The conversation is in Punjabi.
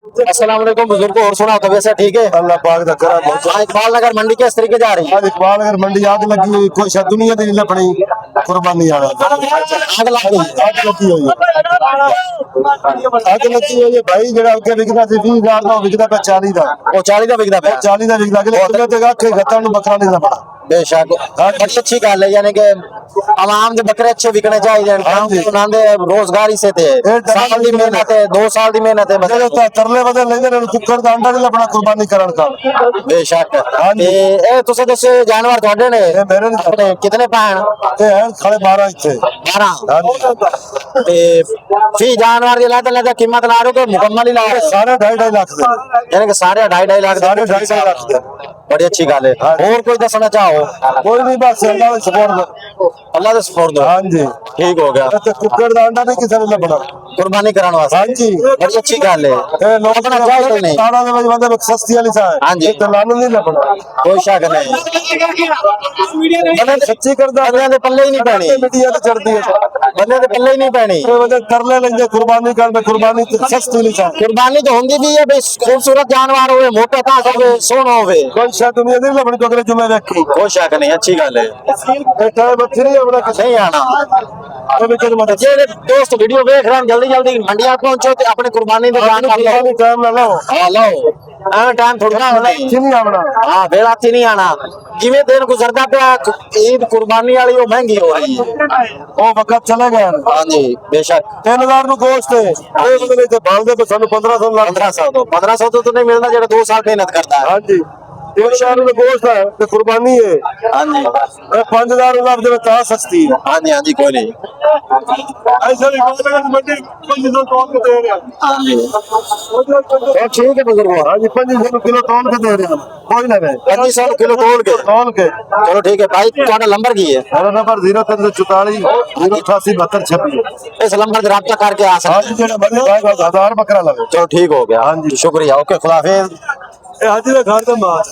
अस्सलाम वालेकुम बुजुर्ग को और सुना तो वैसे ठीक है। अल्लाह पाक दा करम है। आज इकबाल नगर मंडी किस तरीके जा रही है? आज इकबाल नगर मंडी आग लगी हुई, कोई शायद दुनिया दी नहीं अपनी कुर्बानी वाला आग लग गई। आग लगी हुई है। आग लगी हुई है भाई, जेड़ा अगे विकदा सी 20,000 ਦਾ ਵਿਕਦਾ ਪਿਆ 40 ਦਾ। वो 40 का बिकता पे 40 ਦਾ ਵਿਕਦਾ, ਅਗਲੇ ਉਹਦੇ ਤੇ ਆਖੇ ਗੱਤਾਂ ਨੂੰ ਬੱਕਰਾ ਨਹੀਂ ਲੱਭਣਾ। बेशक बड़ी अच्छी गल है, यानी कि आवाम के बकरे अच्छे बिकने चाहिए। उन्होंने रोजगारी से थे, साल की मेहनत है, 2 साल की मेहनत है। ਜਿਹੜੇ ਤਾਂ ਤਰਲੇ ਬਦਲ ਲੈਂਦੇ ਨੇ ਕੁੱਕੜ ਦਾ ਅੰਡਾ ਨਹੀਂ ਲੱਭਣਾ ਕੁਰਬਾਨੀ ਕਰਨ ਦਾ। बेशक हाँ जी। ए तुसे दसो जानवर ਤੁਹਾਡੇ ਨੇ? ਇਹ ਮੇਰੇ ਨੇ अपने कितने पान? ਤੇ ਹੈ ਸਾਢੇ 12 ਇੱਥੇ। 12 ਹਾਂਜੀ ਤੇ फी जानवर ਦੀ ਲਾਦਾ कीमत ला रहे हो कि मुकम्मल ही ला रहे हो? ਸਾਰੇ 2.5 ਲੱਖ ਦੇ, यानी कि सारे 2.5 लाख ਸਾਰੇ 2.5 ਲੱਖ ਦੇ। बड़ी अच्छी गल है। हाँ। और कोई दसना चाहो? ਕੋਈ ਨਹੀਂ, ਬਸ ਅੱਲਾਹ ਦੇ ਸਪੋਰਟ। अल्लाह दे सपोर्ट दो। ਹਾਂਜੀ ठीक हो गया। ਤੇ ਕੁੱਕੜ ਦਾ ਅੰਡਾ ਨਹੀਂ ਕਿਸੇ ਨੂੰ ਲੱਭਣਾ। कुर्बानी कराने वास्ते ਹਾਂਜੀ बड़ी अच्छी गल है। ਇਹ ਲੋਕ अपना जायज नहीं, ਤਾਣਾ ਦੇ ਵਿੱਚ ਬੰਦੇ ਸਸਤੀ ਵਾਲੀ ਸਾਹ ਹਾਂਜੀ। ਤੇ ਲਾਨੂੰ ਨਹੀਂ ਲੱਭਣਾ। कोई शक नहीं। बंदे ਸੱਚੀ ਕਰਦਾ बंदे दे पल्ले ही नहीं पैनी, ਮੀਡੀਆ ਤੇ ਚੜਦੀ ਹੈ। बंदे दे पल्ले ही नहीं पैनी। ਇਹ ਬੰਦੇ ਤਰਲੇ ਲੈਂਦੇ ਕੁਰਬਾਨੀ ਕਰਦੇ, ਕੁਰਬਾਨੀ ਤੇ ਸਸਤੀ ਨਹੀਂ ਸਾਹ। कुर्बानी तो होंगी भी है भाई, खूबसूरत जानवर होवे, मोटा ताक होवे, सोना होवे, ਕੋਈ ਸ਼ਾਇਦ दुनिया नहीं ਲੱਭਣੀ ਤੋਂ ਅਗਲੇ ਜੁਮੇ ਵੇਖੀ। कोई शक नहीं। अच्छी गल है। ਇਹ ਟਾਈਮ ਅੱਛੀ ਨਹੀਂ ਆਪਣਾ ਕਿਸੇ नहीं आना ਦੇ ਵਿੱਚ ਮਦਦ जे दोस्त वीडियो देख रहे हैं, जल्दी जल्दी मंडिया पहुंचो ते अपनी कुर्बानी दी जान कर लो। ਟਾਈਮ ਨਾ ਲਾਓ, हां लो ਐਵੇਂ ਟਾਈਮ ਥੋੜਾ ਹੋਣਾ ਹੀ। ਅੱਛੀ ਨਹੀਂ ਆਉਣਾ। ਹਾਂ ਵੇਲਾ ਤੇ ਨਹੀਂ ਆਣਾ। ਜਿਵੇਂ ਦਿਨ ਗੁਜ਼ਰਦਾ ਪਿਆ, ਈਦ ਕੁਰਬਾਨੀ ਵਾਲੀ ਉਹ ਮਹਿੰਗੀ ਹੋ ਰਹੀ ਹੈ। ਉਹ ਵਕਤ ਚਲੇ ਗਏ। ਹਾਂਜੀ ਬੇਸ਼ੱਕ 3000 ਨੂੰ ਗੋਸ਼ਤ ਹੈ, ਇਹ ਬੰਦੇ ਇੱਥੇ ਬਾਲਦੇ ਪਏ, ਸਾਨੂੰ 1500 ਲੱਗ। 1500 ਤੋਂ ਨਹੀਂ ਮਿਲਦਾ ਜਿਹੜਾ 2 ਸਾਲ ਮਿਹਨਤ ਕਰਦਾ ਹੈ। ਹਾਂਜੀ 3000 ਨੂੰ ਗੋਸ਼ਤ ਹੈ ਤੇ ਕੁਰਬਾਨੀ ਹੈ। ਹਾਂਜੀ ਇਹ 5000 ਨੂੰ ਲੱਭ ਦੇਵੇ ਤਾਂ ਸਸਤੀ ਹੈ। ਹਾਂਜੀ ਹਾਂਜੀ ਕੋਈ ਨਹੀਂ। ਐਸਾ ਨਹੀਂ ਕੋਈ ਮੰਡੀ 500 ਤੋਲ ਕੇ ਦੇ ਰਿਹਾ। ਹਾਂਜੀ ਉਹ ਠੀਕ ਹੈ ਬਜ਼ੁਰਗੋ। ਹਾਂਜੀ 500 ਨੂੰ ਕਿਲੋ ਤੋਲ ਕੇ ਦੇ ਰਿਹਾ। ਕੋਈ ਨਾ ਵੇ 2500 ਕਿਲੋ ਤੋਲ ਕੇ। ਤੋਲ ਕੇ। ਚਲੋ ਠੀਕ ਹੈ ਭਾਈ, ਤੁਹਾਡਾ ਨੰਬਰ ਕੀ ਹੈ? ਮੇਰਾ ਨੰਬਰ 0344 088 7226। ਇਸ ਨੰਬਰ ਤੇ ਰਾਬਤਾ ਕਰਕੇ ਆ ਸਕਦੇ। ਹਾਂਜੀ ਜਿਹੜਾ ਬੰਦੇ ਭਾਈ 1000 ਬੱਕਰਾ ਲਵੇ। ਚਲੋ ਠੀਕ ਹੋ ਗਿਆ। ਹਾਂਜੀ। ਸ਼ੁਕਰੀਆ। ਓਕੇ, ਖੁਦਾ ਹਾਫਿਜ਼। ਇਹ ਹਾਜੀ ਦਾ ਘਰ ਦਾ ਮਾਲ।